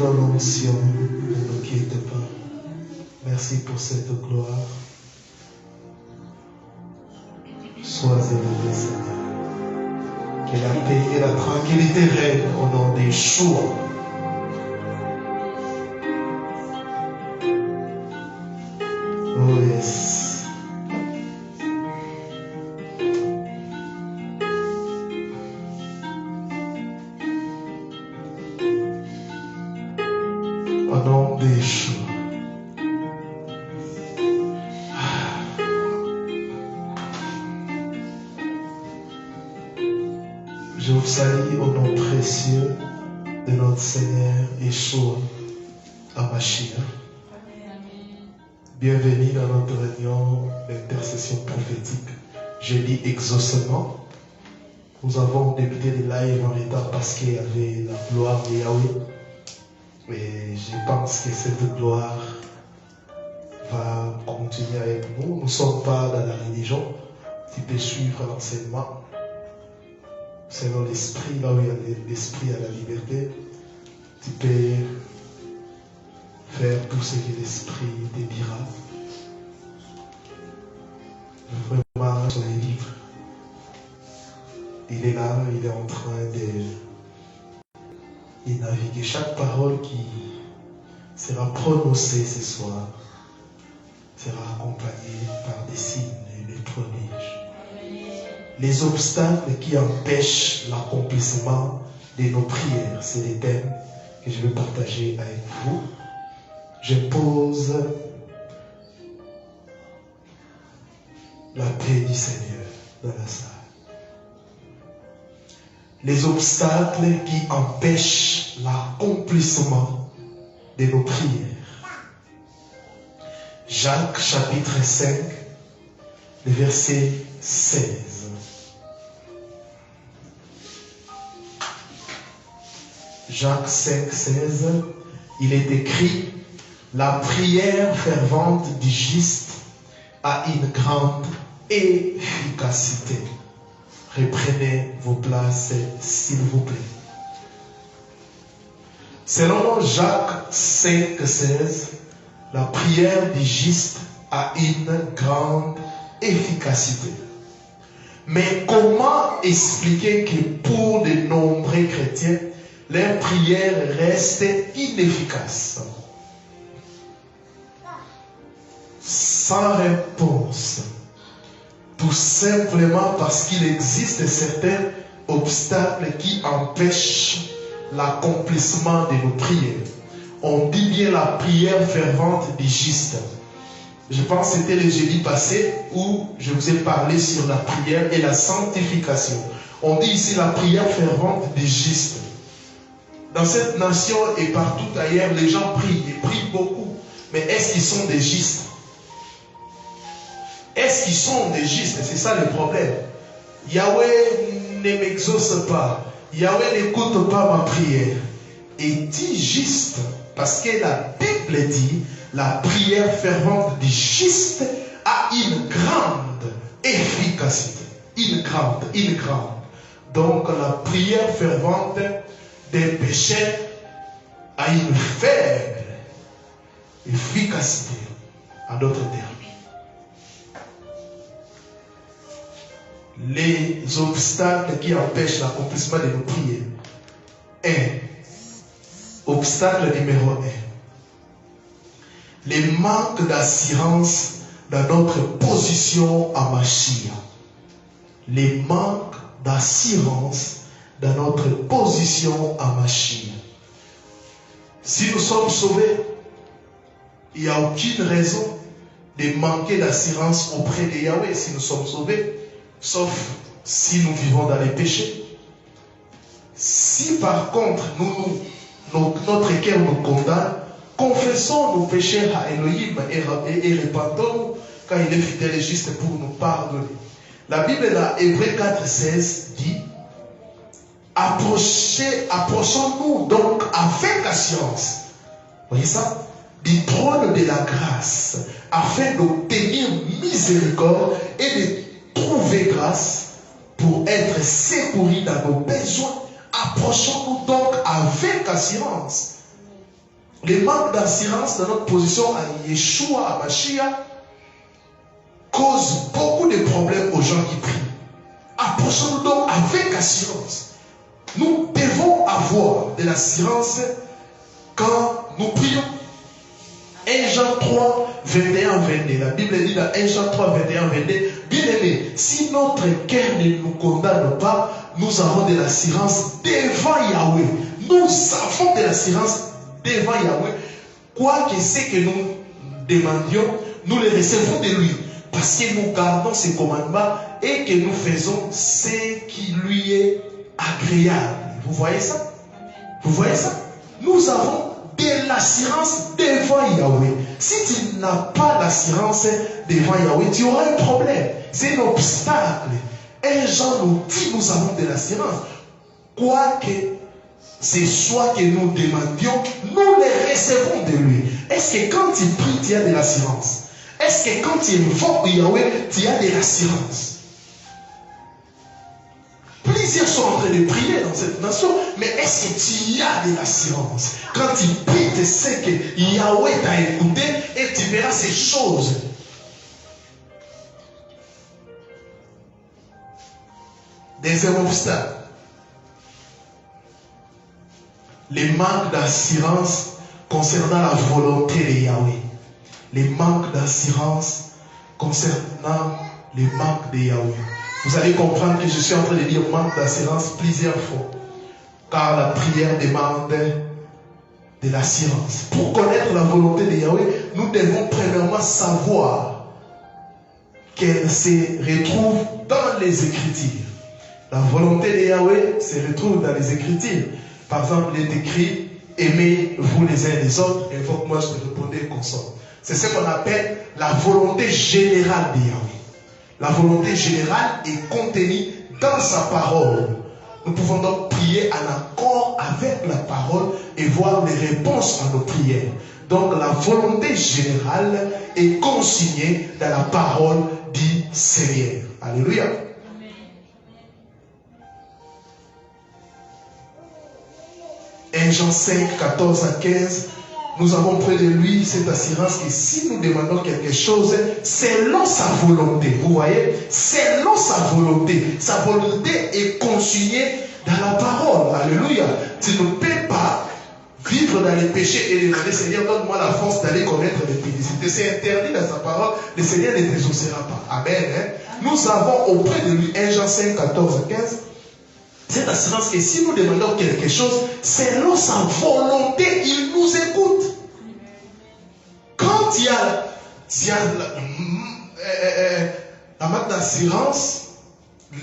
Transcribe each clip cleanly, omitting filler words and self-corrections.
ton nom, Sion, ne nous quitte pas. Merci pour cette gloire. Sois élevé, Seigneur. Que la paix et la tranquillité règnent au nom des Yeshua. Oh yes. Au nom de Yeshua. Je vous salue au nom précieux de notre Seigneur Yeshua HaMashiach. Bienvenue dans notre réunion d'intercession prophétique. Je dis exaucement. Nous avons débuté le live en retard parce qu'il y avait la gloire de Yahweh. Et je pense que cette gloire va continuer avec nous. Nous ne sommes pas dans la religion. Tu peux suivre l'enseignement. Selon l'esprit, là où il y a l'esprit à la liberté, tu peux faire tout ce que l'esprit te dira. Vraiment, soyez libre. Il est là, il est en train de naviguer. Chaque parole qui sera prononcée ce soir sera accompagnée par des signes et des prodiges. Les obstacles qui empêchent l'accomplissement de nos prières, c'est les thèmes que je vais partager avec vous. Je pose la paix du Seigneur dans la salle. Les obstacles qui empêchent l'accomplissement de nos prières. Jacques chapitre 5, le verset 16. Jacques 5, 16, il est écrit: la prière fervente du juste a une grande efficacité. Reprenez vos places, s'il vous plaît. Selon Jacques 5, 16, la prière du juste a une grande efficacité. Mais comment expliquer que pour de nombreux chrétiens, leur prière reste inefficace? Sans réponse. Tout simplement parce qu'il existe certains obstacles qui empêchent l'accomplissement de nos prières. On dit bien la prière fervente du juste. Je pense que c'était le jeudi passé où je vous ai parlé sur la prière et la sanctification. On dit ici la prière fervente du juste. Dans cette nation et partout ailleurs, les gens prient, ils prient beaucoup. Mais est-ce qu'ils sont des justes? Est-ce qu'ils sont des justes? C'est ça le problème. Yahweh ne m'exauce pas. Yahweh n'écoute pas ma prière. Es-tu juste? Parce que la Bible dit, la prière fervente du juste a une grande efficacité. Une grande. Donc la prière fervente des pécheurs a une faible efficacité. En d'autres termes. Les obstacles qui empêchent l'accomplissement de nos prières. Obstacle numéro 1. Le manque d'assurance dans notre position à Mashiach. Le manque d'assurance dans notre position à Mashiach. Si nous sommes sauvés, il n'y a aucune raison de manquer d'assurance auprès de Yahweh si nous sommes sauvés. Sauf si nous vivons dans les péchés. Si par contre notre cœur nous condamne, confessons nos péchés à Elohim et répandons car il est fidèle et juste pour nous pardonner. La Bible là, Hébreux 4, 16 dit: approchons-nous donc avec assurance. Voyez ça? Du trône de la grâce, afin d'obtenir miséricorde et de trouver grâce pour être secourus dans nos besoins. Approchons-nous donc avec assurance. Le manque d'assurance dans notre position à Yeshua, à Mashiach, cause beaucoup de problèmes aux gens qui prient. Approchons-nous donc avec assurance. Nous devons avoir de l'assurance quand nous prions. 1 Jean 3, 21, 22. La Bible dit dans 1 Jean 3, 21, 22. Bien aimé, si notre cœur ne nous condamne pas, nous avons de l'assurance devant Yahweh. Nous avons de l'assurance devant Yahweh. Quoi que ce que nous demandions, nous le recevons de lui. Parce que nous gardons ses commandements et que nous faisons ce qui lui est agréable. Vous voyez ça? Vous voyez ça? Nous avons de l'assurance devant Yahweh. Si tu n'as pas l'assurance devant Yahweh, tu auras un problème. C'est un obstacle. Et Jean nous dit, nous avons de l'assurance. Quoi que ce soit que nous demandions, nous les recevons de lui. Est-ce que quand tu pries, tu as de l'assurance? Est-ce que quand tu invoques Yahweh, tu as de l'assurance? Plusieurs sont en train de prier dans cette nation, mais est-ce que tu as de l'assurance? Quand tu pries, tu sais que Yahweh t'a écouté et tu verras ces choses. Deuxième obstacle. Les manques d'assurance concernant la volonté de Yahweh. Les manques d'assurance concernant les manques de Yahweh. Vous allez comprendre que je suis en train de dire manque d'assurance plusieurs fois. Car la prière demande de l'assurance. Pour connaître la volonté de Yahweh, nous devons premièrement savoir qu'elle se retrouve dans les Écritures. La volonté de Yahweh se retrouve dans les Écritures. Par exemple, il est écrit, aimez-vous les uns les autres, invoque-moi, je te répondrai consort. C'est ce qu'on appelle la volonté générale de Yahweh. La volonté générale est contenue dans sa parole. Nous pouvons donc prier en accord avec la parole et voir les réponses à nos prières. Donc la volonté générale est consignée dans la parole du Seigneur. Alléluia. 1 Jean 5, 14 à 15, nous avons près de lui cette assurance que si nous demandons quelque chose, selon sa volonté, vous voyez, selon sa volonté est consignée dans la parole. Alléluia. Tu ne peux pas vivre dans les péchés et demander, Seigneur, donne-moi la force d'aller commettre les péchés. C'est interdit dans sa parole, le Seigneur ne t'exaucera pas. Amen. Nous avons auprès de lui 1 Jean 5, 14 à 15, cette assurance que si nous demandons quelque chose, selon sa volonté, il nous écoute. Quand il y a la marque d'assurance,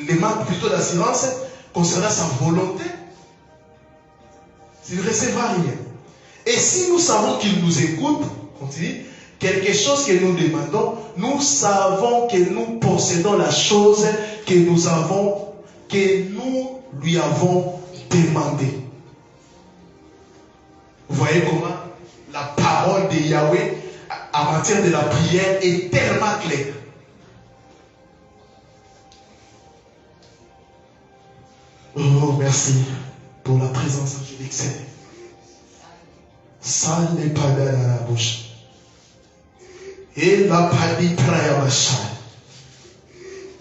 les marques plutôt d'assurance concernant sa volonté, il ne recevra rien. Et si nous savons qu'il nous écoute, continue, quelque chose que nous demandons, nous savons que nous possédons la chose que nous lui avons demandé. Vous voyez comment la parole de Yahweh en matière de la prière est tellement claire. Oh, merci pour la présence angélique, Seigneur. Ça n'est pas dans la bouche. Et la padi prayabasha.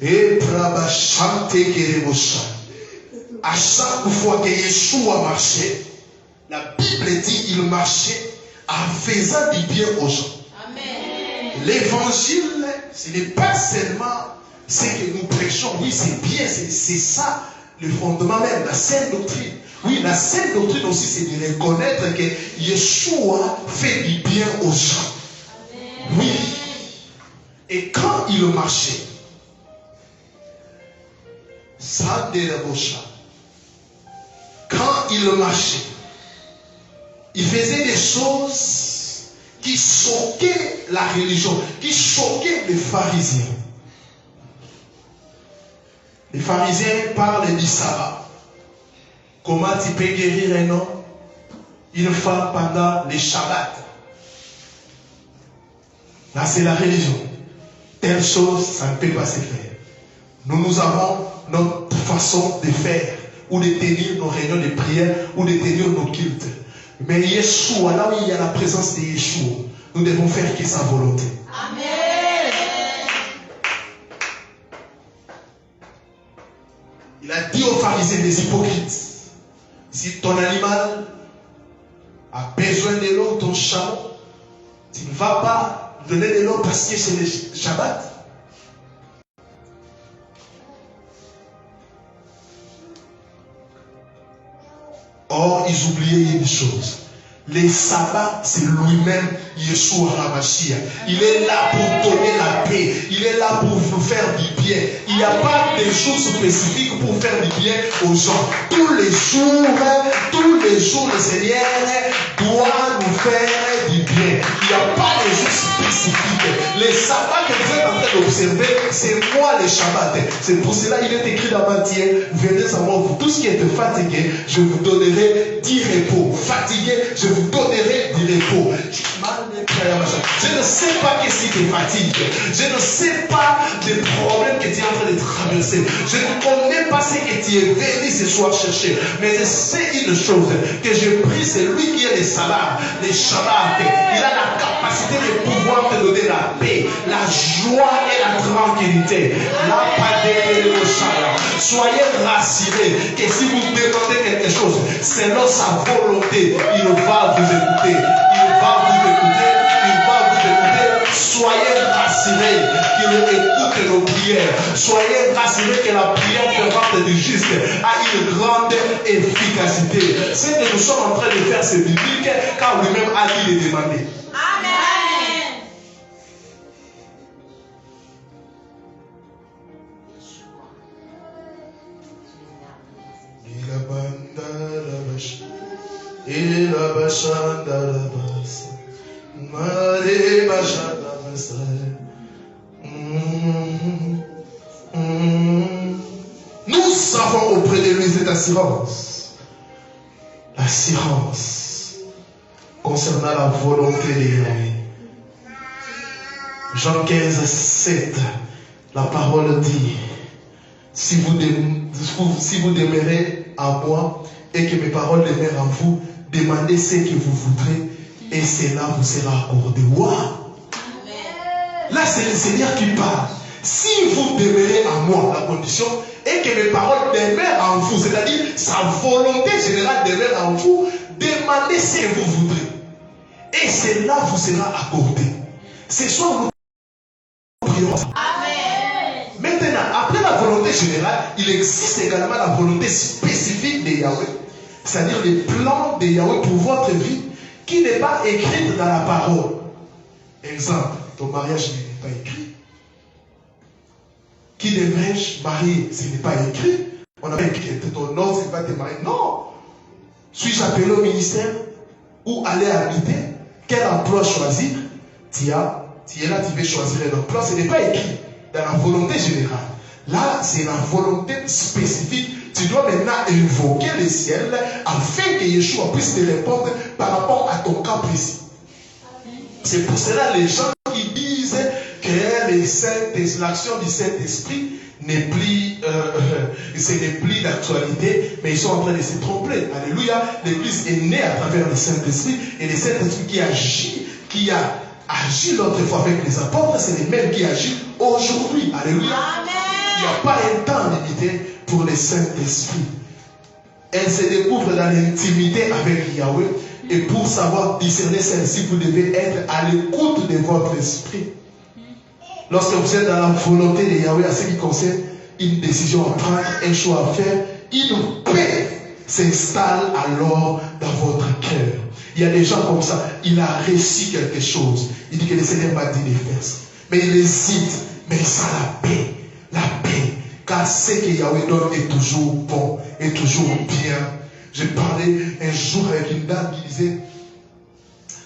Et prabashante kerebosha. À chaque fois que Yeshua marchait, la Bible dit qu'il marchait en faisant du bien aux gens. Amen. L'évangile, ce n'est pas seulement ce que nous prêchons. Oui, c'est bien, c'est ça le fondement même, la saine doctrine. Oui, la saine doctrine aussi, c'est de reconnaître que Yeshua fait du bien aux gens. Amen. Oui. Et quand il marchait, ça délaboucha. Quand il marchait, il faisait des choses qui choquaient la religion, qui choquaient les pharisiens. Les pharisiens parlent du sabbat. Comment tu peux guérir un homme, une femme pendant les Shabbats? Là, c'est la religion. Telle chose, ça ne peut pas se faire. Nous avons notre façon de faire, ou de tenir nos réunions de prière, ou de tenir nos cultes. Mais Yeshua, là où il y a la présence de Yeshua, nous devons faire que sa volonté. Amen. Il a dit aux pharisiens, des hypocrites, si ton animal a besoin de l'eau, ton chameau, tu ne vas pas donner de l'eau parce que c'est le Shabbat. Or, ils oubliaient une chose. Les sabbats, c'est lui-même, Yeshua HaMashiach. Il est là pour donner la paix. Il est là pour vous faire du bien. Il n'y a pas de jours spécifiques pour faire du bien aux gens. Tous les jours, le Seigneur doit nous faire du bien. Il n'y a pas de jours spécifiques. Les sabbats que vous êtes en train d'observer, c'est moi les Shabbats. C'est pour cela qu'il est écrit dans Matthieu, venez à moi, vous tous qui êtes fatigués, je vous donnerai 10 repos. Fatigués, je vous donnerai du repos. Je ne sais pas qu'est-ce qui te fatigue. Je ne sais pas des problèmes que tu es en train de traverser. Je ne connais pas ce que tu es venu ce soir chercher. Mais je sais une chose, que je prie, c'est lui qui est le sabbat, les Shabbats. Il a la capacité de pouvoir te donner la paix, la joie et la tranquillité. La paix de Shabbat. Soyez rassurés que si vous demandez quelque chose, selon sa volonté, il va vous écouter. Il va vous écouter. Il va vous écouter. Soyez rassurés qu'il écoute nos prières. Soyez rassurés que la prière fervente du juste a une grande efficacité. Ce que nous sommes en train de faire, c'est biblique, car lui-même a dit de demander. Amen. Nous avons auprès de lui cette assurance. L'assurance concernant la volonté de Yahweh. Jean 15, 7, la parole dit, si vous demeurez en moi et que mes paroles demeurent en vous, demandez ce que vous voudrez et cela vous sera accordé. Waouh! Là, c'est le Seigneur qui parle. Si vous demeurez en moi, la condition est que mes paroles demeurent en vous, c'est-à-dire sa volonté générale demeure en vous, demandez ce que vous voudrez et cela vous sera accordé. Ce soir, nous prions. Amen. Maintenant, après la volonté générale, il existe également la volonté spécifique de Yahweh, c'est-à-dire les plans de Yahweh pour votre vie qui n'est pas écrite dans la parole. Exemple, ton mariage n'est pas écrit. Qui devrais-je marier? Ce n'est pas écrit. On n'a pas écrit ton nom, c'est pas te marier. Non. Suis-je appelé au ministère? Où aller habiter? Quel emploi choisir? Tu es là, tu veux choisir un emploi. Ce n'est pas écrit dans la volonté générale. Là, c'est la volonté spécifique. Tu dois maintenant invoquer le ciel afin que Yeshua puisse te répondre par rapport à ton cas précis. C'est pour cela les gens qui disent que l'action du Saint-Esprit n'est plus, ce n'est plus d'actualité, mais ils sont en train de se tromper. Alléluia. L'Église est née à travers le Saint-Esprit et le Saint-Esprit qui a agi l'autre fois avec les apôtres, c'est le même qui agit aujourd'hui. Alléluia. Amen. Il n'y a pas un temps limité pour le Saint-Esprit. Elle se découvre dans l'intimité avec Yahweh. Et pour savoir discerner celle-ci, vous devez être à l'écoute de votre esprit. Lorsque vous êtes dans la volonté de Yahweh, à ce qui concerne une décision à prendre, un choix à faire, une paix s'installe alors dans votre cœur. Il y a des gens comme ça, il a réussi quelque chose. Il dit que le Seigneur m'a dit de faire ça. Mais il hésite, mais il sent la paix. La paix. Car ce que Yahweh donne est toujours bon, est toujours bien. J'ai parlé un jour avec une dame qui disait,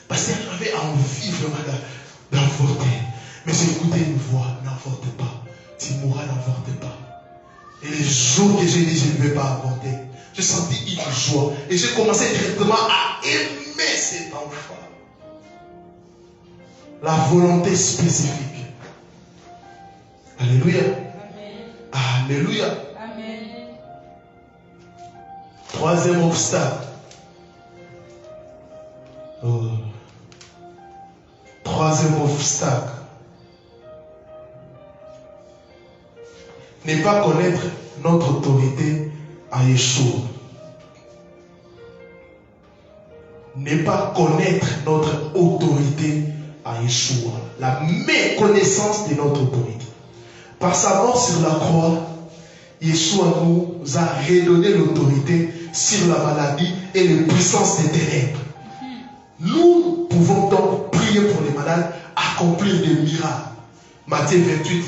parce qu'elle avait envie vraiment d'avorter. Mais j'ai écouté une voix, n'avorte pas. Tu mourras, n'avorte pas. Et les jours que j'ai dit, je ne vais pas avorter, j'ai senti une joie. Et j'ai commencé directement à aimer cet enfant. La volonté spécifique. Alléluia. Amen. Alléluia. Amen. Troisième obstacle obstacle n'est pas connaître notre autorité à Yeshua. N'est pas connaître notre autorité à Yeshua. La méconnaissance de notre autorité. Par sa mort sur la croix, Yeshua nous a redonné l'autorité sur la maladie et les puissances des ténèbres. Nous pouvons donc prier pour les malades, accomplir des miracles. Matthieu 28,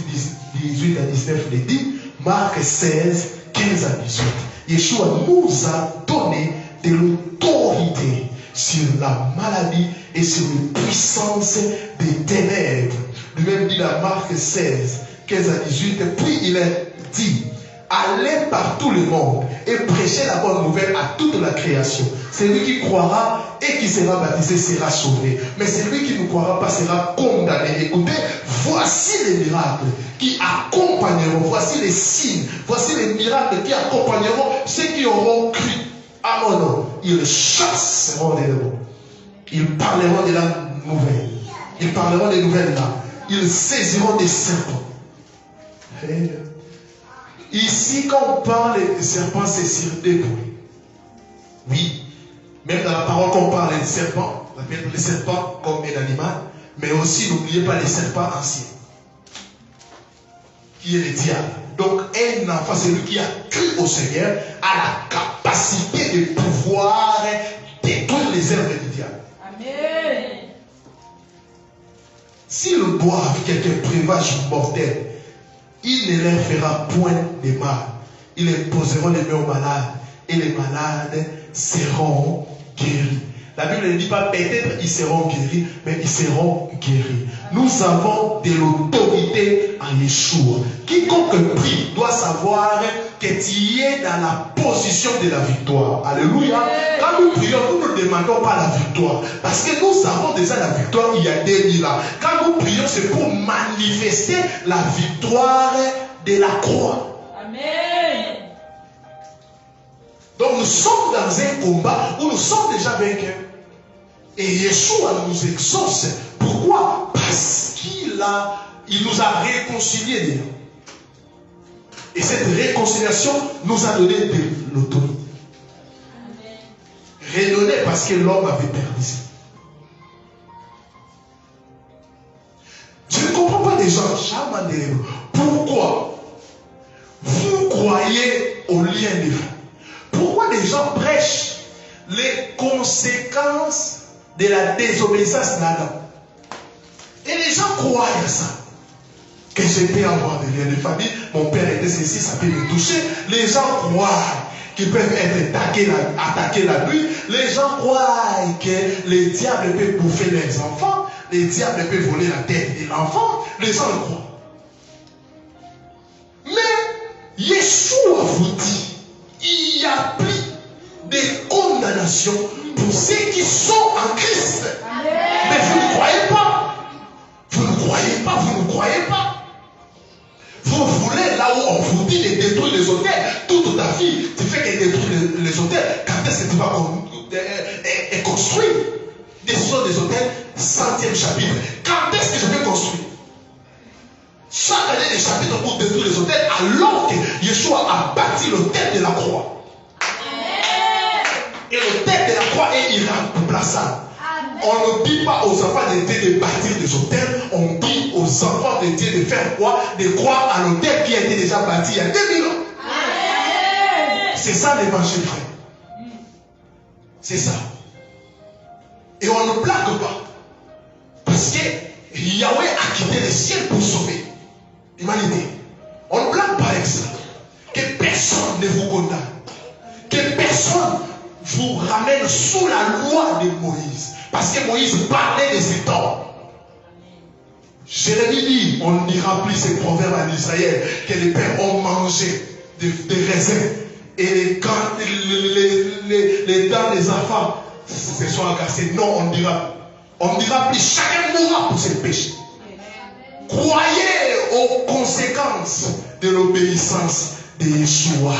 18 à 19 le dit, Marc 16, 15 à 18. Yeshua nous a donné de l'autorité sur la maladie et sur les puissances des ténèbres. Lui-même dit dans Marc 16, 15 à 18, puis il a dit, allez par tout le monde et prêchez la bonne nouvelle à toute la création. Celui qui croira et qui sera baptisé sera sauvé. Mais celui qui ne croira pas sera condamné. Écoutez, voici les miracles qui accompagneront. Voici les signes. Voici les miracles qui accompagneront ceux qui auront cru. À mon nom, ils chasseront les démons. Ils parleront de la nouvelle. Ils parleront des nouvelles là. Ils saisiront des serpents. Ici, quand on parle des serpents, c'est sur des bruits. Oui. Même dans la parole, quand on parle des serpents, on appelle les serpents comme un animal. Mais aussi, n'oubliez pas les serpents anciens. Qui est le diable. Donc, un enfant, celui qui a cru au Seigneur, a la capacité de pouvoir détruire les œuvres du diable. Amen. S'ils boivent quelques breuvages mortels, il ne leur fera point de mal. Ils imposeront les mains aux malades et les malades seront guéris. La Bible ne dit pas peut-être ils seront guéris, mais ils seront guéris. Nous avons de l'autorité en Yeshua. Quiconque prie doit savoir que tu es dans la position de la victoire. Alléluia. Quand nous prions, nous ne demandons pas la victoire. Parce que nous avons déjà la victoire il y a 2000 ans. Quand nous prions, c'est pour manifester la victoire de la croix. Amen. Donc nous sommes dans un combat où nous sommes déjà vainqueurs. Et Yeshua nous exauce. Pourquoi? Parce qu'il nous a réconciliés déjà. Et cette réconciliation nous a donné de l'autorité. Redonné parce que l'homme avait perdu. Je ne comprends pas des gens. Pourquoi vous croyez au lien des frères? Pourquoi les gens prêchent les conséquences de la désobéissance d'Adam? Et les gens croient à ça. Que je peux avoir des liens de famille, mon père était ceci, ça peut me toucher. Les gens croient qu'ils peuvent être attaqués la nuit. Les gens croient que les diables peuvent bouffer leurs enfants. Les diables peuvent voler la tête de l'enfant. Les gens le croient. Mais Yeshua vous dit, il y a plus de condamnation pour ceux qui sont en Christ. Amen. Mais vous ne croyez pas. Vous ne croyez pas, vous ne croyez pas. Vous voulez là où on vous dit de détruire les hôtels. Toute ta vie, tu fais que détruire les hôtels. Quand est-ce que tu vas construire? Des hôtels, 100e chapitre. Quand est-ce que je vais construire? Chaque année, des chapitres pour détruire les hôtels, alors que Yeshua a bâti l'autel de la croix. Et l'autel de la croix est irremplaçable. On ne dit pas aux enfants de Dieu de bâtir des hôtels, on dit aux enfants de Dieu de faire quoi? De croire à l'hôtel qui a été déjà bâti il y a 2000 ans. C'est ça l'évangile, frère. C'est ça. Et on ne blague pas. Parce que Yahweh a quitté le ciel pour sauver l'humanité. On ne blague pas avec ça. Que personne ne vous condamne. Que personne vous ramène sous la loi de Moïse. Parce que Moïse parlait de ses torts. Jérémie dit, on ne dira plus ces proverbes en Israël, que les pères ont mangé des raisins. Et les dents des enfants se sont agacées. Non, on ne dira plus. Chacun mourra pour ses péchés. Croyez aux conséquences de l'obéissance de Yeshua.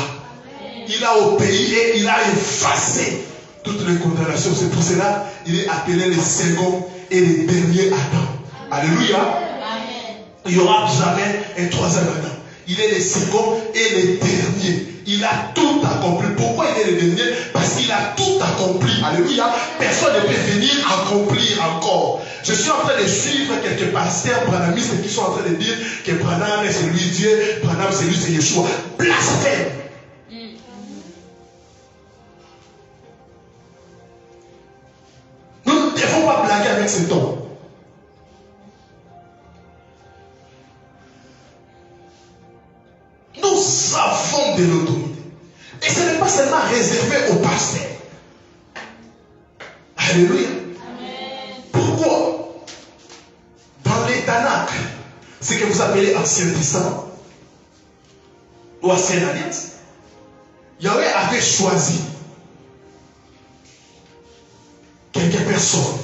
Il a obéi et il a effacé toutes les condamnations. C'est pour cela qu'il est appelé le second et le dernier Adam. Alléluia. Amen. Il n'y aura jamais un troisième Adam. Il est le second et le dernier. Il a tout accompli. Pourquoi il est le dernier? Parce qu'il a tout accompli. Alléluia. Personne ne peut venir accomplir encore. Je suis en train de suivre quelques pasteurs branhamistes qui sont en train de dire que Branham c'est lui Dieu, Branham c'est lui c'est Yeshua. Blasphème. Nous ne devons pas blaguer avec cet homme. Nous avons de l'autorité. Et ce n'est pas seulement réservé aux pasteurs. Alléluia. Amen. Pourquoi? Dans les Tanakh, ce que vous appelez Ancien Testament, ou Ancienne Alliance, Yahweh avait choisi quelques personnes.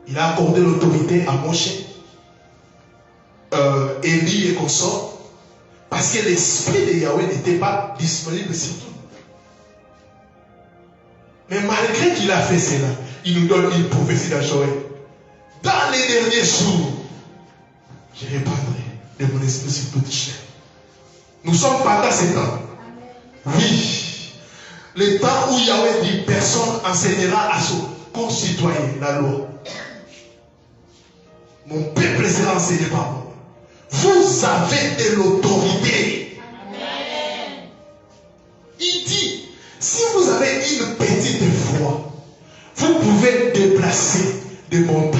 Il a accordé l'autorité à Moshe, Élie et consorts. Parce que l'esprit de Yahweh n'était pas disponible sur tout. Mais malgré qu'il a fait cela, il nous donne une prophétie dans Joël. Dans les derniers jours, je répandrai de mon esprit sur toute chair. Nous sommes pendant ces temps. Oui. Le temps où Yahweh dit personne enseignera à son concitoyen la loi. Mon peuple sera enseigné par moi. Vous avez de l'autorité. Il dit, si vous avez une petite foi, vous pouvez déplacer des montagnes.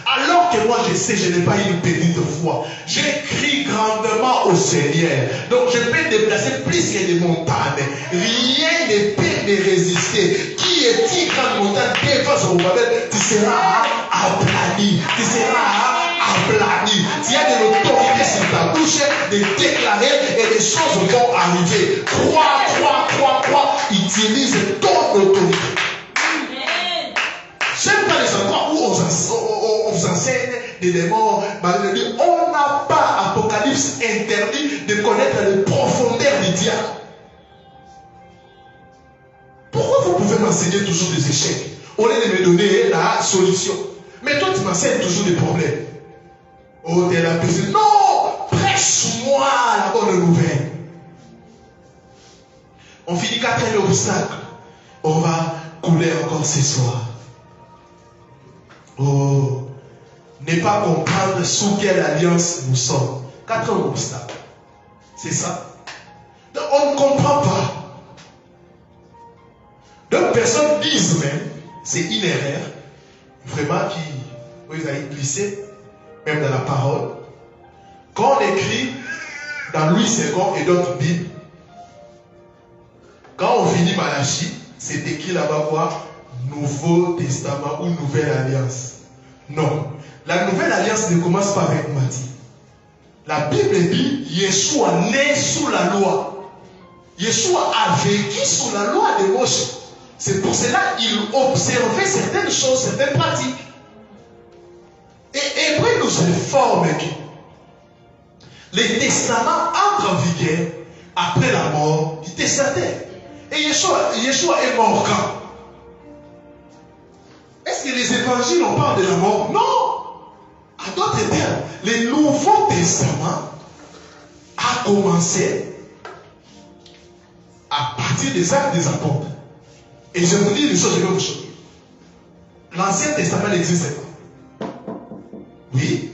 Alors que moi je sais, je n'ai pas une petite foi. J'ai crié grandement au Seigneur. Donc je peux déplacer plus que des montagnes. Rien ne peut me résister. Qui est-il grande montagne devant Zorobabel? Tu seras aplani. Tu seras aplani. Tu as de l'autorité sur ta bouche de déclarer et les choses vont arriver. Crois. Utilise ton autorité. J'aime pas les endroits où on vous enseigne des démons. On n'a pas, Apocalypse interdit de connaître les profondeurs du diable. Pourquoi vous pouvez m'enseigner toujours des échecs au lieu de me donner la solution? Mais toi, tu m'enseignes toujours des problèmes. Oh, t'es la personne. Non! Prêche-moi la bonne nouvelle. On finit quatrième obstacle. On va couler encore ce soir. Oh, ne pas comprendre sous quelle alliance nous sommes. Quatrième obstacle. C'est ça. Donc, on ne comprend pas. Donc, personnes disent même, c'est une erreur, vraiment qui, vous avez glissé, même dans la parole. Quand on écrit dans Louis II et d'autres Bibles, quand on finit Malachie, c'est écrit là-bas quoi? Nouveau Testament ou Nouvelle Alliance. Non. La Nouvelle Alliance ne commence pas avec Matthieu. La Bible dit Yeshua né sous la loi. Yeshua a vécu sous la loi de Moshe. C'est pour cela qu'il observait certaines choses, certaines pratiques. Et Hébreu nous informe que les testaments entrent en vigueur après la mort du testataire. Et Yeshua est mort quand? Est-ce que les évangiles en parlent de la mort? Non. À d'autres termes, le Nouveau Testament a commencé à partir des actes des apôtres. Et je vous dis une chose, je vais vous choquer. L'Ancien Testament n'existe pas. Oui.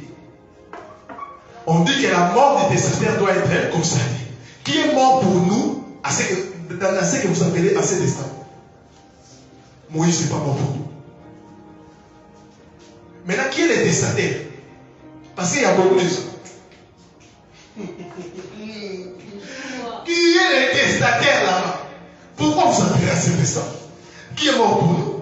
On dit que la mort du testataire doit être constatée. Qui est mort pour nous dans ce que vous appelez Ancien Testament? Moïse n'est pas mort pour nous. Maintenant, qui est le testataire? Parce qu'il y a beaucoup de gens. Qui est le testataire là-bas? Pourquoi vous appelez Ancien Testament? Qui est mort pour nous?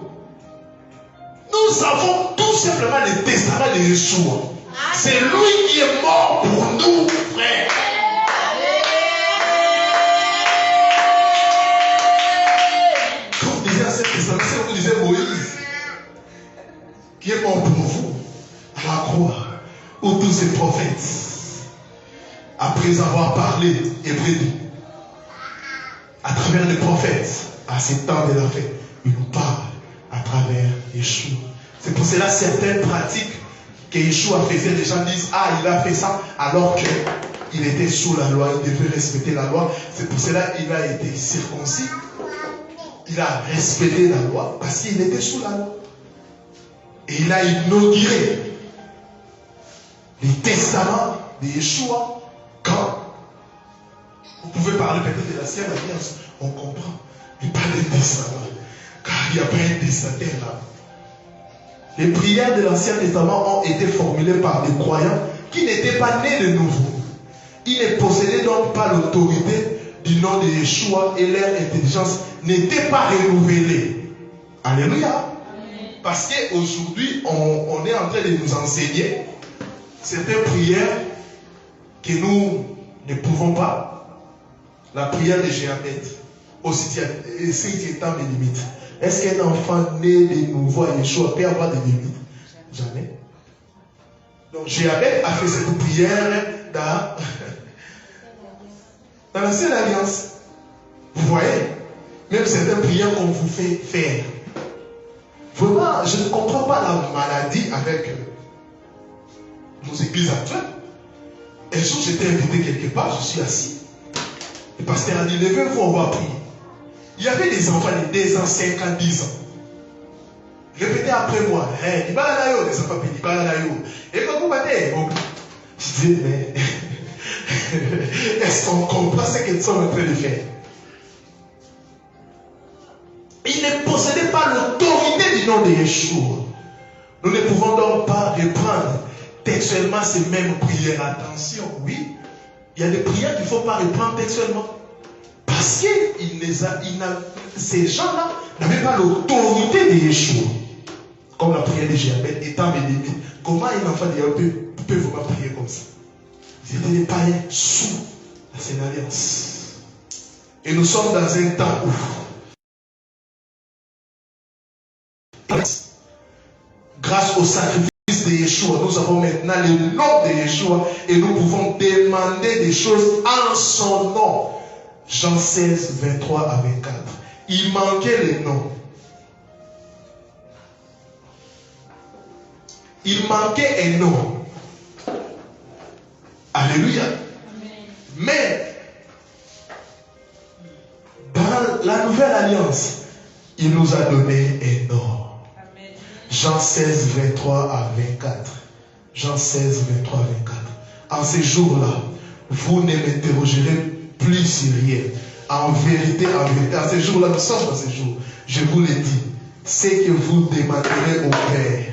Nous avons tout simplement le testament de Yeshua. C'est lui qui est mort pour nous, frère. Quand vous disiez Ancien Testament, c'est vous disiez Moïse, qui est mort pour vous, à la croix, où tous ces prophètes, après avoir parlé et prédit, à travers les prophètes, à ces temps de la fête, ils nous parlent à travers Yeshua. C'est pour cela certaines pratiques que Yeshua faisait, les gens disent, ah, il a fait ça, alors qu'il était sous la loi, il devait respecter la loi. C'est pour cela qu'il a été circoncis. Il a respecté la loi parce qu'il était sous la loi. Et il a inauguré les testaments de Yeshua. Quand vous pouvez parler peut-être de l'ancienne alliance, on comprend. Mais pas des testaments. Car il n'y a pas un destinataire là. Les prières de l'Ancien Testament ont été formulées par des croyants qui n'étaient pas nés de nouveau. Ils ne possédaient donc pas l'autorité du nom de Yeshua et leur intelligence n'était pas renouvelée. Alléluia. Parce qu'aujourd'hui, on est en train de nous enseigner certaines prières que nous ne pouvons pas. La prière de Jéhabet, aussi étant des limites. Est-ce qu'un enfant né de nouveau à Yeshua peut avoir des limites? Jamais. Donc Jéhabet a fait cette prière dans l'ancienne alliance. Vous voyez? Même certaines prières qu'on vous fait faire. Vraiment, je ne comprends pas la maladie avec nos églises actuelles. Un jour, j'étais invité quelque part, je suis assis. Le pasteur a dit, levez-vous, on va prier. Il y avait des enfants de 2 ans, 5 ans, 10 ans. Répétez après moi. Hey, les enfants et quand vous battez, je dis, mais est-ce qu'on comprend ce qu'ils sont en train de faire? Ils ne possédaient pas l'autorité du nom de Yeshua. Nous ne pouvons donc pas reprendre textuellement ces mêmes prières. Attention, oui. Il y a des prières qu'il ne faut pas reprendre textuellement. Parce que ces gens-là n'avaient pas l'autorité de Yeshua. Comme la prière de Jéhabet, étant mes limites. Comment un enfant de Yahweh peut vraiment prier comme ça? Ils étaient des païens sous la Sainte Alliance. Et nous sommes dans un temps où grâce au sacrifice de Yeshua, nous avons maintenant le nom de Yeshua et nous pouvons demander des choses en son nom. Jean 16, 23 à 24. Il manquait le nom. Il manquait un nom. Alléluia. Amen. Mais dans la nouvelle alliance, il nous a donné un nom. Amen. Jean 16, 23 à 24. Jean 16, 23 à 24. En ces jours-là, vous ne m'interrogerez plus sur rien. En vérité, en ces jours-là, nous sommes dans ces jours. Je vous le dis, ce que vous demanderez au Père,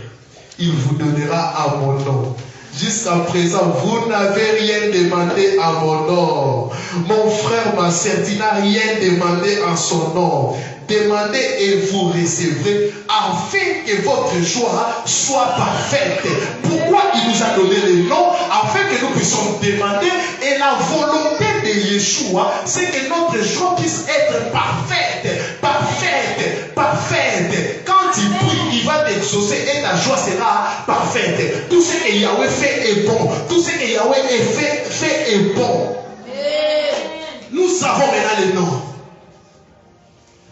il vous donnera à mon nom. Jusqu'à présent, vous n'avez rien demandé à mon nom. Mon frère, ma sœur, tu n'as rien demandé en son nom. Demandez et vous recevrez afin que votre joie soit parfaite. Pourquoi il nous a donné le nom? Afin que nous puissions demander. Et la volonté de Yeshua, c'est que notre joie puisse être parfaite. Parfaite. Parfaite. Quand il prie, il va t'exaucer et ta joie sera parfaite. Tout ce que Yahweh fait est bon. Tout ce que Yahweh fait est bon. Nous avons maintenant le nom.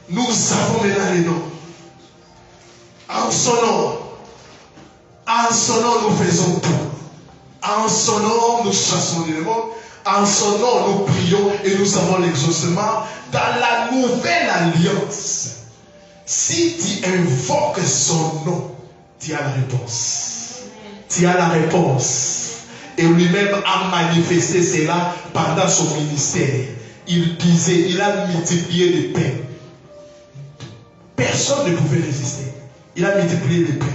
Nous avons maintenant le nom. En son nom. En son nom, nous faisons tout. En son nom, nous chassons les démons. En son nom, nous prions et nous avons l'exaucement. Dans la nouvelle alliance, si tu invoques son nom, tu as la réponse. Tu as la réponse. Et lui-même a manifesté cela pendant son ministère. Il disait, il a multiplié les pains. Personne ne pouvait résister. Il a multiplié les pains.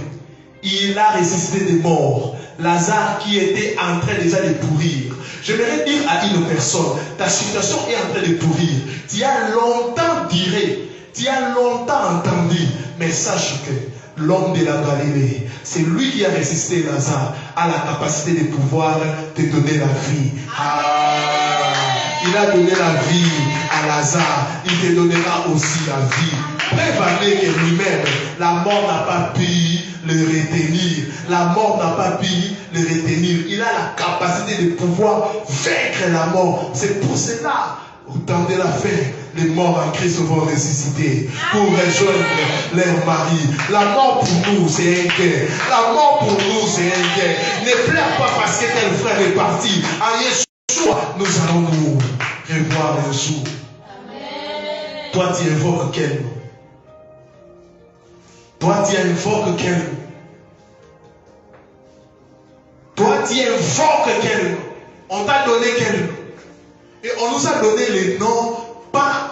Il a ressuscité des morts. Lazare qui était en train déjà de pourrir. J'aimerais dire à une personne, ta situation est en train de pourrir. Tu as longtemps diré, tu as longtemps entendu, mais sache que l'homme de la Galilée, c'est lui qui a ressuscité Lazare, a la capacité de pouvoir te donner la vie. Il a donné la vie à Lazare, il te donnera aussi la vie. Prévenez que lui-même, la mort n'a pas pu le retenir. La mort n'a pas pu le retenir. Il a la capacité de pouvoir vaincre la mort. C'est pour cela, au temps de la fin, les morts en Christ vont ressusciter pour rejoindre leur mari. La mort pour nous, c'est un gain. La mort pour nous, c'est un gain. Ne pleure pas parce que tel frère est parti. En Yeshua, nous allons nous revoir un jour. Toi, tu invoques quel nom? Toi, tu invoques quel nom? Toi, tu invoques quel nom? On t'a donné quel nom? Et on nous a donné les noms, pas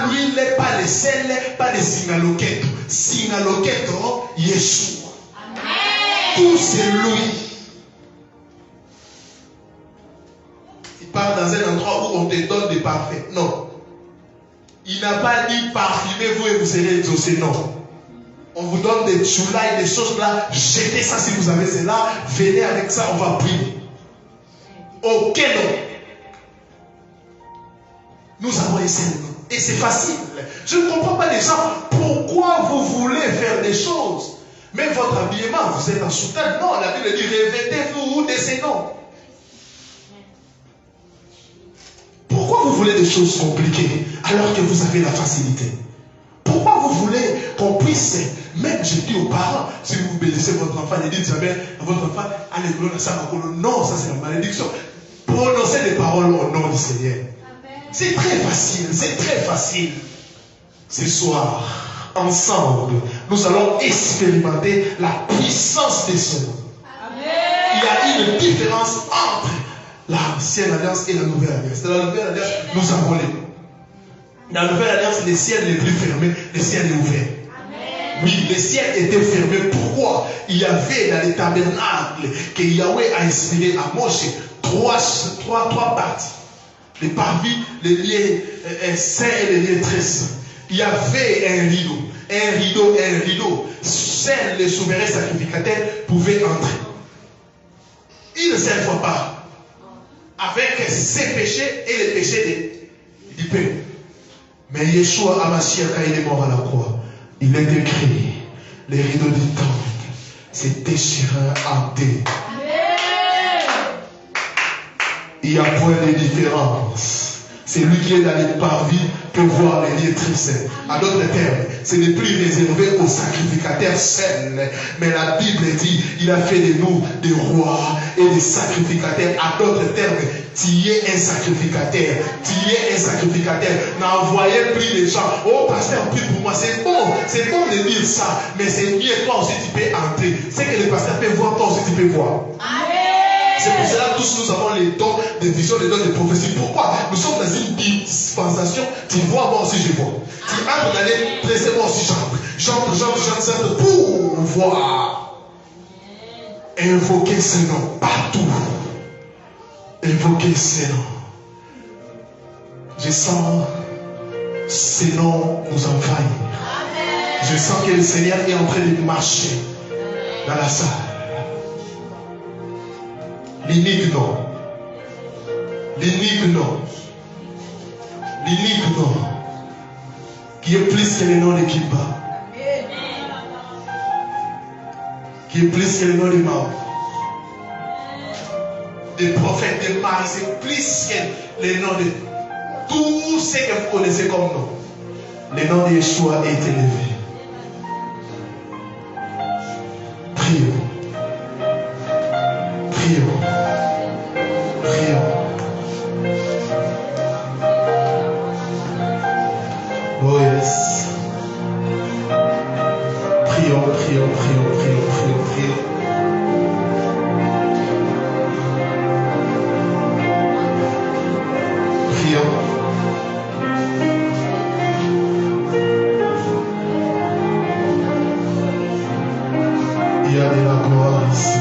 l'huile, pas les sel, pas les Singaloketo. Singaloketo, Yeshua. Tout c'est lui. Il parle dans un endroit où on te donne des parfaits. Non. Il n'a pas dit parfumez-vous et vous serez exaucés. Non. On vous donne des choulailles, des choses là. Jetez ça si vous avez cela. Venez avec ça, on va prier. Ok, non. Nous avons essayé. Et c'est facile. Je ne comprends pas les gens. Pourquoi vous voulez faire des choses? Même votre habillement, vous êtes en soutane. Non, la Bible dit revêtez-vous de ces noms. Pourquoi vous voulez des choses compliquées alors que vous avez la facilité? Pourquoi vous voulez qu'on puisse, même je dis aux parents, si vous bénissez votre enfant et dites jamais à votre enfant, allez, non, ça c'est la malédiction. Prononcez des paroles au nom du Seigneur. C'est très facile, c'est très facile. Ce soir, ensemble, nous allons expérimenter la puissance des sons. Il y a une différence entre l'ancienne alliance et la nouvelle alliance. Dans la nouvelle alliance, nous avons les. Dans la nouvelle alliance, les ciels les plus fermés, les ciels est ouvert. Oui, les ciels étaient fermés. Pourquoi? Il y avait dans les tabernacles que Yahweh a inspiré à Moshe trois parties. Les parvis, les liens saints et les liens très saints. Il y avait un rideau. Seuls les souverains sacrificateurs pouvaient entrer. Ils ne s'informent pas avec ses péchés et les péchés du peuple. Mais Yeshua Hamashiach, quand il est mort à la croix, il est écrit, les rideaux du temple s'est déchiré en deux. Il n'y a point de différence. C'est lui qui est dans les parvis peut voir les lieux très saints. En d'autres termes, ce n'est plus réservé aux sacrificateurs seuls. Mais la Bible dit, il a fait de nous des rois et des sacrificateurs. En d'autres termes, tu es un sacrificateur. Tu es un sacrificateur. N'envoyez plus les gens. Oh, pasteur, prie pour moi. C'est bon de dire ça. Mais c'est mieux, toi aussi tu peux entrer. C'est que le pasteur peut voir, toi aussi tu peux voir. C'est pour cela que tous nous avons les dons de vision, les dons de prophétie. Pourquoi? Nous sommes dans une dispensation. Tu vois, moi aussi je vois. Tu entres dans les pressés, moi aussi j'entre pour voir. Invoquer ce nom partout. Invoquer ce nom. Je sens ces noms nous envahir. Je sens que le Seigneur est en train de marcher dans la salle. L'unique nom. L'unique nom. L'unique nom. Qui est plus que le nom de Kimba. Qui est plus que le nom de Mao. Des prophètes, des maris, c'est plus que le nom de tout ce que vous connaissez comme nom. Le nom de Yeshua est élevé. Prions. Prions. Prions. Oh yes. Prions, prions, prions, prions, prions, prions. Prions. Il y a de la gloire ici.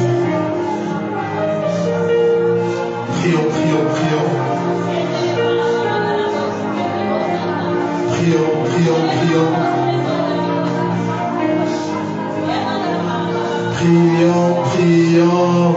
Prions, prions, prions. Prions, prions, prions. Prions, prions.